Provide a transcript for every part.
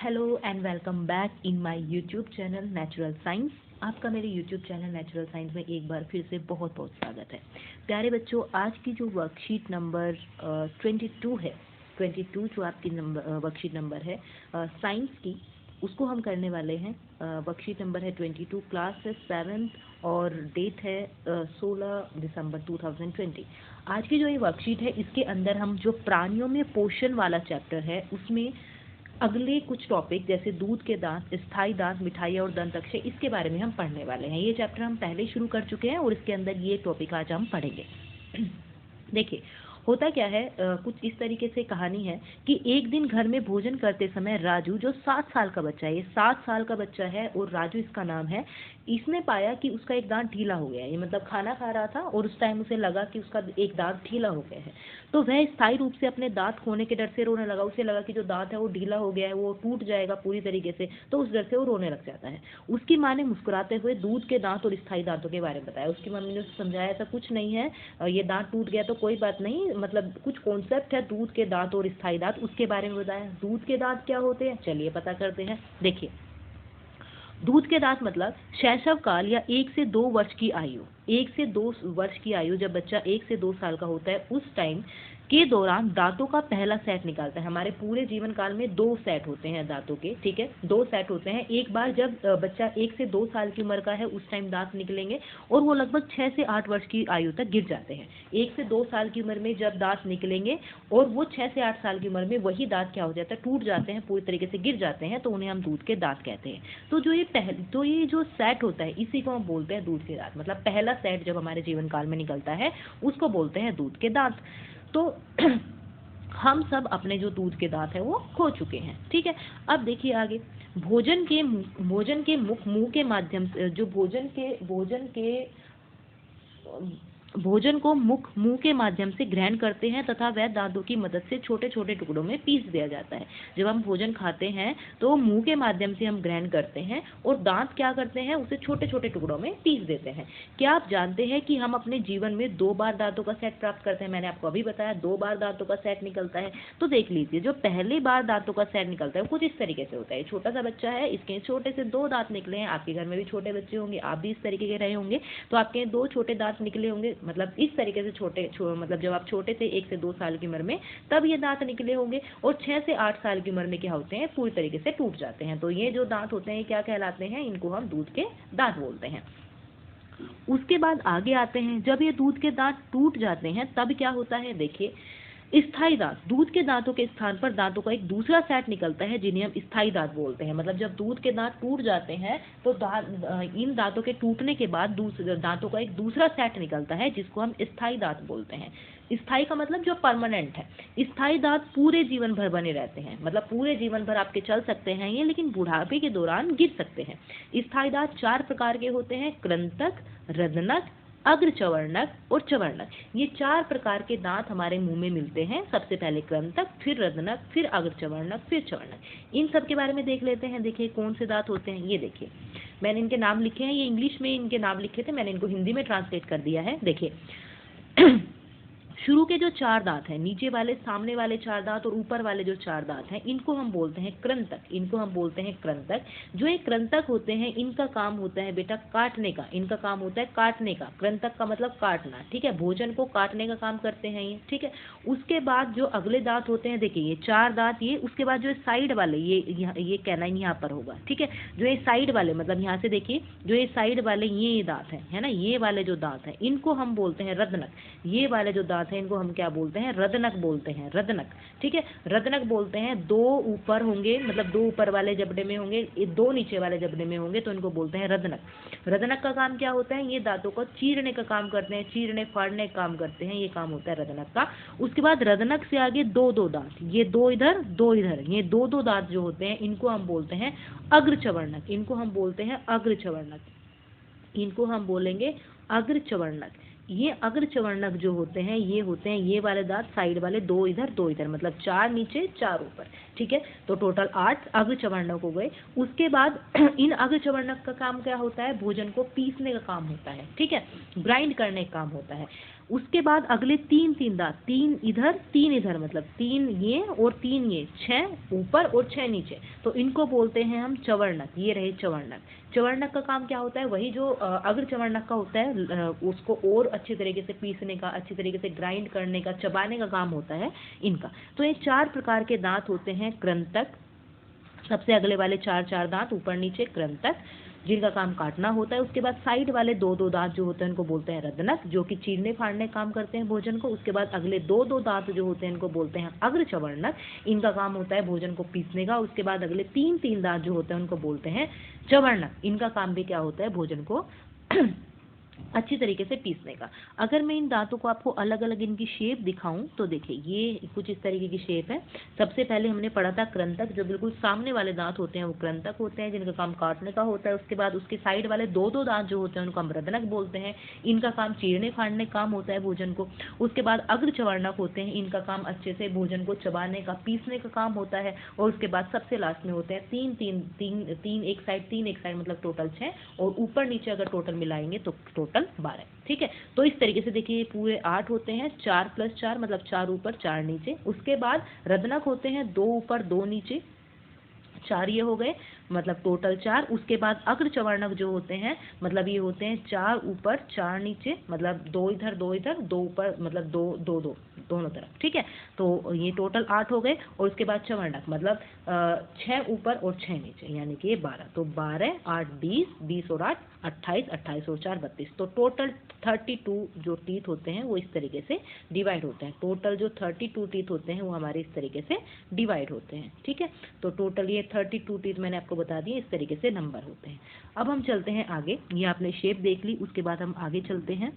Hello and welcome back in my YouTube channel natural science. आपका मेरे YouTube channel natural science में एक बार फिर से बहुत बहुत स्वागत है। प्यारे बच्चों, आज की जो वर्कशीट नंबर 22 है, 22 जो आपकी वर्कशीट नंबर है साइंस की, उसको हम करने वाले हैं। वर्कशीट नंबर है 22, क्लास है 7th और डेट है 16 दिसंबर 2020। आज की जो ये वर्कशीट है, इसके अंदर हम जो प्राणियों में पोषण वाला चैप्टर है, उसमें अगले कुछ टॉपिक जैसे दूध के दांत, स्थायी दांत, मिठाइयाँ और दंत अक्षय, इसके बारे में हम पढ़ने वाले हैं। ये चैप्टर हम पहले शुरू कर चुके हैं और इसके अंदर ये टॉपिक आज हम पढ़ेंगे। देखिए, होता क्या है, कुछ इस तरीके से कहानी है कि एक दिन घर में भोजन करते समय राजू, जो 7 साल का बच्चा है, ये 7 साल का बच्चा है और राजू इसका नाम है, इसने पाया कि उसका एक दांत ढीला हो गया है। ये मतलब खाना खा रहा था और उस टाइम उसे लगा कि उसका एक दांत ढीला हो गया है। तो वह स्थायी रूप से अपने दांत खोने के डर से रोने लगा। उसे लगा कि जो दांत है वो ढीला हो गया है, वो टूट जाएगा पूरी तरीके से, तो उस डर से वो रोने लग जाता है। उसकी माँ ने मुस्कुराते हुए दूध के दांत और स्थायी दांतों के बारे में बताया। उसकी मम्मी ने उसे समझाया ऐसा कुछ नहीं है, ये दांत टूट गया तो कोई बात नहीं, मतलब कुछ कॉन्सेप्ट है दूध के दांत और स्थायी दांत, उसके बारे में बताया। दूध के दांत क्या होते हैं, चलिए पता करते हैं। देखिए, दूध के दांत मतलब शैशव काल या 1 से 2 वर्ष की आयु, 1 से 2 वर्ष की आयु, जब बच्चा 1 से 2 साल का होता है उस टाइम के दौरान दांतों का पहला सेट निकालता है। हमारे पूरे जीवन काल में 2 सेट होते हैं दांतों के, ठीक है, 2 सेट होते हैं। एक बार जब बच्चा 1 से 2 साल की उम्र का है उस टाइम दांत निकलेंगे और वो लगभग 6 से 8 वर्ष की आयु तक गिर जाते हैं। 1 से 2 साल की उम्र में जब दांत निकलेंगे और वो 6 से 8 साल की उम्र में वही दांत क्या हो जाता है, टूट जाते हैं, पूरी तरीके से गिर जाते हैं, तो उन्हें हम दूध के दांत कहते हैं। तो ये जो सेट होता है, इसी को हम बोलते हैं दूध के दांत। मतलब पहला सेट जब हमारे जीवन काल में निकलता है उसको बोलते हैं दूध के दांत। तो हम सब अपने जो दूध के दांत है वो खो चुके हैं, ठीक है। अब देखिए आगे, भोजन के मुंह के माध्यम से, जो भोजन को मुंह के माध्यम से ग्रहण करते हैं तथा वह दांतों की मदद से छोटे छोटे टुकड़ों में पीस दिया जाता है। जब हम भोजन खाते हैं तो मुंह के माध्यम से हम ग्रहण करते हैं और दांत क्या करते हैं, उसे छोटे छोटे टुकड़ों में पीस देते हैं। क्या आप जानते हैं कि हम अपने जीवन में 2 बार दांतों का सेट प्राप्त करते हैं? मैंने आपको अभी बताया 2 बार दांतों का सेट निकलता है। तो देख लीजिए, जो पहली बार दांतों का सेट निकलता है कुछ इस तरीके से होता है। छोटा सा बच्चा है, इसके छोटे से 2 दांत निकले हैं। आपके घर में भी छोटे बच्चे होंगे, आप भी इस तरीके के रहे होंगे, तो आपके 2 छोटे दांत निकले होंगे। मतलब इस तरीके से मतलब जब आप छोटे थे 1 से 2 साल की उम्र में, तब ये दांत निकले होंगे और 6 से 8 साल की उम्र में क्या होते हैं, पूरी तरीके से टूट जाते हैं। तो ये जो दांत होते हैं क्या कहलाते हैं, इनको हम दूध के दांत बोलते हैं। उसके बाद आगे आते हैं, जब ये दूध के दांत टूट जाते हैं तब क्या होता है, देखिए, स्थायी दांत, दूध के दांतों के स्थान पर दांतों का एक दूसरा सेट निकलता है जिन्हें हम स्थायी दांत बोलते हैं। मतलब जब दूध के दांत टूट जाते हैं तो इन दांतों के टूटने के बाद दूसरे दांतों का एक दूसरा सेट निकलता है जिसको हम स्थायी दांत बोलते हैं। स्थायी का मतलब जो परमानेंट है। स्थायी दांत पूरे जीवन भर बने रहते हैं, मतलब पूरे जीवन भर आपके चल सकते हैं ये, लेकिन बुढ़ापे के दौरान गिर सकते हैं। स्थायी दांत 4 प्रकार के होते हैं, कृंतक, रदनक, अग्र चवर्णक और चवर्णक। ये 4 प्रकार के दांत हमारे मुंह में मिलते हैं। सबसे पहले कृंतक, फिर रदनक, फिर अग्र चवर्णक, फिर चवर्णक। इन सब के बारे में देख लेते हैं। देखिए कौन से दांत होते हैं, ये देखिए मैंने इनके नाम लिखे हैं, ये इंग्लिश में इनके नाम लिखे थे, मैंने इनको हिंदी में ट्रांसलेट कर दिया है। देखिए शुरू के जो 4 दांत हैं, नीचे वाले, सामने वाले 4 दांत और ऊपर वाले जो 4 दांत हैं, इनको हम बोलते हैं कृंतक। इनको हम बोलते हैं कृंतक। जो ये कृंतक होते हैं इनका काम होता है बेटा काटने का, इनका काम होता है काटने का। कृंतक का मतलब काटना, ठीक है, भोजन को काटने का काम करते हैं ये, ठीक है। उसके बाद जो अगले दांत होते हैं, देखिए ये 4 दांत, ये उसके बाद जो साइड वाले, ये कैनाइन यहाँ पर होगा, ठीक है। जो ये साइड वाले, मतलब यहाँ से देखिए, जो ये साइड वाले ये दांत है ना, ये वाले जो दांत हैं इनको हम बोलते हैं रदनक। ये वाले जो दांत है इनको हम क्या बोलते हैं, रदनक बोलते हैं, रदनक, ठीक है, रदनक बोलते हैं। 2 ऊपर होंगे, मतलब 2 ऊपर वाले जबड़े में होंगे, 2 नीचे वाले जबड़े में होंगे, तो इनको बोलते हैं रदनक। रदनक का काम क्या होता है, ये दांतों को चीरने का काम करते हैं, चीरने फाड़ने का काम करते हैं, ये काम होता है रदनक का। उसके बाद रदनक से आगे 2 दांत, ये 2 इधर 2 इधर, ये 2 दांत जो होते हैं इनको हम बोलते हैं अग्र चवर्णक। इनको हम बोलते हैं अग्र चवर्णक, इनको हम बोलेंगे अग्र चवर्णक। ये अग्र चवर्णक जो होते हैं ये वाले दांत, साइड वाले 2 इधर 2 इधर, मतलब 4 नीचे 4 ऊपर, ठीक है। तो टोटल 8 अग्र चवर्णक हो गए। उसके बाद इन अग्र चवर्णक का काम क्या होता है, भोजन को पीसने का काम होता है, ठीक है, ग्राइंड करने का काम होता है। उसके बाद अगले तीन तीन दांत, तीन इधर मतलब तीन ये और तीन ये, 6 ऊपर और 6 नीचे, तो इनको बोलते हैं हम चवर्णक। ये रहे चवर्णक। चवर्णक का काम क्या होता है, वही जो अग्र चवर्णक का होता है, उसको और अच्छे तरीके से पीसने का, अच्छी तरीके से ग्राइंड करने का, चबाने का काम होता है इनका। तो ये 4 प्रकार के दांत होते हैं। कृंतक, सबसे अगले वाले 4 दांत ऊपर नीचे कृंतक, जिनका काम काटना होता है। उसके बाद साइड वाले 2 दांत जो होते हैं उनको बोलते हैं रदनक, जो कि चीरने फाड़ने काम करते हैं भोजन को। उसके बाद अगले 2 दांत जो होते हैं इनको बोलते हैं अग्र चवर्णक, इनका काम होता है भोजन को पीसने का। उसके बाद अगले 3 दांत जो होते हैं उनको बोलते हैं चवर्णक, इनका काम भी क्या होता है, भोजन को अच्छी तरीके से पीसने का। अगर मैं इन दांतों को आपको अलग अलग इनकी शेप दिखाऊं तो देखिए ये कुछ इस तरीके की शेप है। सबसे पहले हमने पढ़ा था कृंतक, जो बिल्कुल सामने वाले दांत होते हैं वो कृंतक होते हैं, जिनका काम काटने का होता है। उसके बाद उसके साइड वाले 2 दांत जो होते हैं उनको हम रदनक बोलते हैं, इनका काम चीरने फाड़ने काम होता है भोजन को। उसके बाद अग्र चवर्णक होते हैं, इनका काम अच्छे से भोजन को चबाने का, पीसने का काम होता है। और उसके बाद सबसे लास्ट में होते हैं तीन एक साइड मतलब टोटल 6, और ऊपर नीचे अगर टोटल मिलाएंगे तो टोटल 12। ठीक है, तो इस तरीके से देखिए पूरे 8 होते हैं, 4 + 4 मतलब 4 ऊपर 4 नीचे। उसके बाद रदनक होते हैं 2 ऊपर 2 नीचे, 4 ये हो गए मतलब टोटल 4। उसके बाद अग्र चवर्णक जो होते हैं मतलब ये होते हैं 4 ऊपर 4 नीचे, मतलब 2 इधर 2 इधर 2 ऊपर मतलब 2 2 2 दोनों तरफ। ठीक है, तो ये टोटल 8 हो गए। और उसके बाद चवर्णक मतलब 6 ऊपर और 6 नीचे, यानी कि ये 12। तो 12 8 20, 20 और 8 28, 28 और 4 32। तो टोटल 32 जो टीथ होते हैं वो इस तरीके से डिवाइड होते हैं। टोटल जो 32 टीथ होते हैं वो हमारे इस तरीके से डिवाइड होते हैं। ठीक है, तो टोटल ये 32 टीथ मैंने आपको बता दिए, इस तरीके से नंबर होते हैं। अब हम चलते हैं आगे। ये आपने शेप देख ली, उसके बाद हम आगे चलते हैं।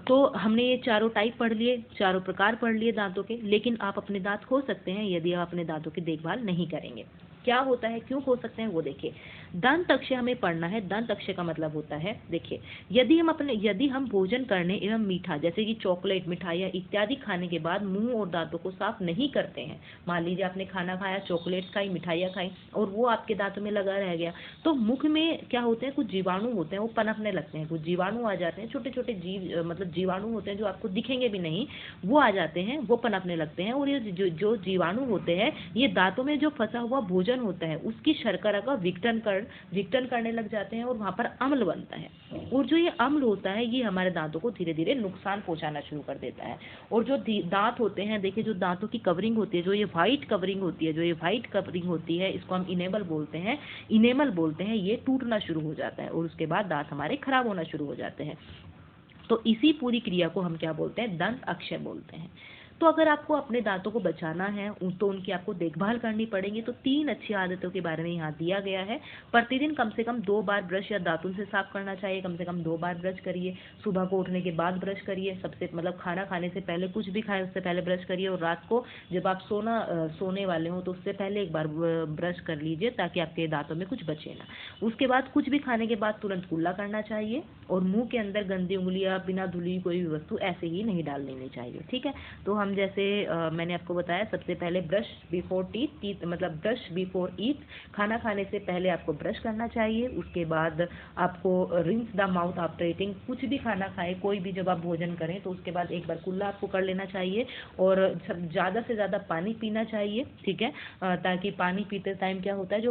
तो हमने ये चारों टाइप पढ़ लिए, चारों प्रकार पढ़ लिए दांतों के, लेकिन आप अपने दांत खो सकते हैं यदि आप अपने दांतों की देखभाल नहीं करेंगे। क्या होता है, क्यों खो सकते हैं वो देखिए। दंत अक्षय हमें पढ़ना है। दंत अक्षय का मतलब होता है, देखिए यदि हम भोजन करने एवं मीठा जैसे कि चॉकलेट, मिठाइयाँ इत्यादि खाने के बाद मुंह और दांतों को साफ नहीं करते हैं, मान लीजिए आपने खाना खाया, चॉकलेट खाई, मिठाइयाँ खाई और वो आपके दांतों में लगा रह गया, तो मुख में क्या होते हैं, कुछ जीवाणु होते हैं वो पनपने लगते हैं। कुछ जीवाणु आ जाते हैं, छोटे छोटे मतलब जीवाणु होते हैं जो आपको दिखेंगे भी नहीं, वो आ जाते हैं, वो पनपने लगते हैं। और ये जो जीवाणु होते हैं ये दांतों में जो फंसा हुआ भोजन होता है उसकी शर्करा का विघटन करने लग जाते हैं और वहां पर अम्ल बनता है। और जो ये अम्ल होता है ये हमारे दांतों को धीरे धीरे नुकसान पहुंचाना शुरू कर देता है। और जो दांत होते हैं, देखिए जो दांतों की कवरिंग होती है, जो ये व्हाइट कवरिंग होती है, इसको हम इनेमल बोलते हैं, ये टूटना शुरू हो जाता है और उसके बाद दांत हमारे खराब होना शुरू हो जाते हैं। तो इसी पूरी क्रिया को हम क्या बोलते हैं, दंत अक्षय बोलते हैं। तो अगर आपको अपने दांतों को बचाना है तो उनकी आपको देखभाल करनी पड़ेगी। तो 3 अच्छी आदतों के बारे में यहाँ दिया गया है। प्रतिदिन कम से कम 2 बार ब्रश या दातुन से साफ करना चाहिए। कम से कम 2 बार ब्रश करिए। सुबह को उठने के बाद ब्रश करिए, सबसे मतलब खाना खाने से पहले, कुछ भी खाएं उससे पहले ब्रश करिए। और रात को जब आप सोने वाले हों तो उससे पहले एक बार ब्रश कर लीजिए ताकि आपके दांतों में कुछ बचे ना। उसके बाद कुछ भी खाने के बाद तुरंत कुल्ला करना चाहिए और मुंह के अंदर गंदी उंगलियां, बिना धुली कोई भी वस्तु ऐसे ही नहीं डाल लेनी चाहिए। ठीक है, तो हम जैसे मैंने आपको बताया, सबसे पहले ब्रश बिफोर टीथ मतलब ब्रश बिफोर ईट, खाना खाने से पहले आपको ब्रश करना चाहिए। उसके बाद आपको rinse the mouth after eating, कुछ भी खाना खाएं, कोई भी जब आप भोजन करें तो उसके बाद एक बार कुल्ला आपको कर लेना चाहिए। और ज़्यादा से ज़्यादा पानी पीना चाहिए। ठीक है, ताकि पानी पीते टाइम क्या होता है,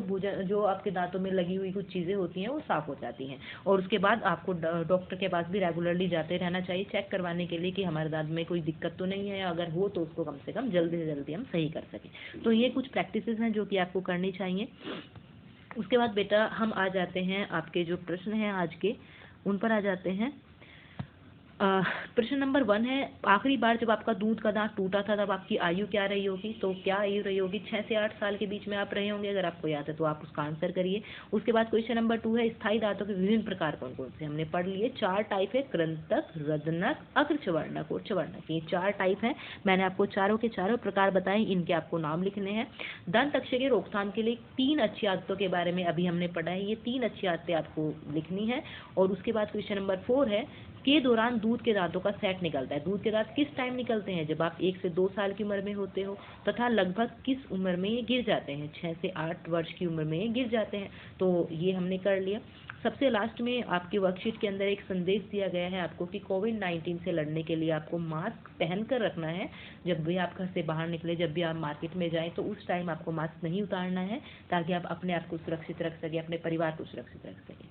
जो आपके दांतों में लगी हुई कुछ चीज़ें होती हैं वो साफ़ हो जाती हैं। और उसके बाद आपको डॉक्टर के पास भी रेगुलरली जाते रहना चाहिए, चेक करवाने के लिए कि हमारे दांत में कोई दिक्कत तो नहीं है, अगर हो तो उसको कम से कम जल्दी से जल्दी हम सही कर सकें। तो ये कुछ प्रैक्टिसेस हैं जो कि आपको करनी चाहिए। उसके बाद बेटा हम आ जाते हैं, आपके जो प्रश्न हैं आज के उन पर आ जाते हैं। प्रश्न नंबर 1 है, आखिरी बार जब आपका दूध का दांत टूटा था तब आपकी आयु क्या रही होगी? तो क्या आयु रही होगी? 6 से 8 साल के बीच में आप रहे होंगे। अगर आपको याद है तो आप उसका आंसर करिए। उसके बाद क्वेश्चन नंबर 2 है, स्थायी दांतों के विभिन्न प्रकार कौन कौन से? हमने पढ़ लिए 4 टाइप है, कृंतक, रदनक, अग्र चवर्णक और चवर्णक। ये 4 टाइप हैं। मैंने आपको चारों के चारों प्रकार बताए, इनके आपको नाम लिखने हैं। दंत अक्षय के रोकथाम के लिए 3 अच्छी आदतों के बारे में अभी हमने पढ़ा है। ये 3 अच्छी आदतें आपको लिखनी है। और उसके बाद क्वेश्चन नंबर 4 है, के दौरान दूध के दांतों का सेट निकलता है। दूध के दांत किस टाइम निकलते हैं? जब आप 1 से 2 साल की उम्र में होते हो। तथा लगभग किस उम्र में ये गिर जाते हैं? 6 से 8 वर्ष की उम्र में ये गिर जाते हैं। तो ये हमने कर लिया। सबसे लास्ट में आपकी वर्कशीट के अंदर एक संदेश दिया गया है आपको कि कोविड-19 से लड़ने के लिए आपको मास्क पहन कर रखना है। जब भी आप घर से बाहर निकले, जब भी आप मार्केट में जाएँ, तो उस टाइम आपको मास्क नहीं उतारना है, ताकि आप अपने आप को सुरक्षित रख सकें, अपने परिवार को सुरक्षित रख सकें।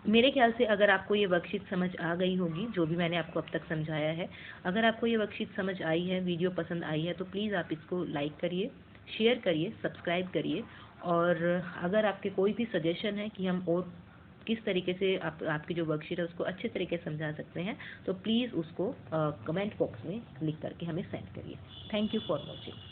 मेरे ख्याल से अगर आपको ये वर्कशीट समझ आ गई होगी, जो भी मैंने आपको अब तक समझाया है, अगर आपको ये वर्कशीट समझ आई है, वीडियो पसंद आई है, तो प्लीज़ आप इसको लाइक करिए, शेयर करिए, सब्सक्राइब करिए। और अगर आपके कोई भी सजेशन है कि हम और किस तरीके से आपकी जो वर्कशीट है उसको अच्छे तरीके से समझा सकते हैं, तो प्लीज़ उसको कमेंट बॉक्स में लिख करके हमें सेंड करिए। Thank you for watching.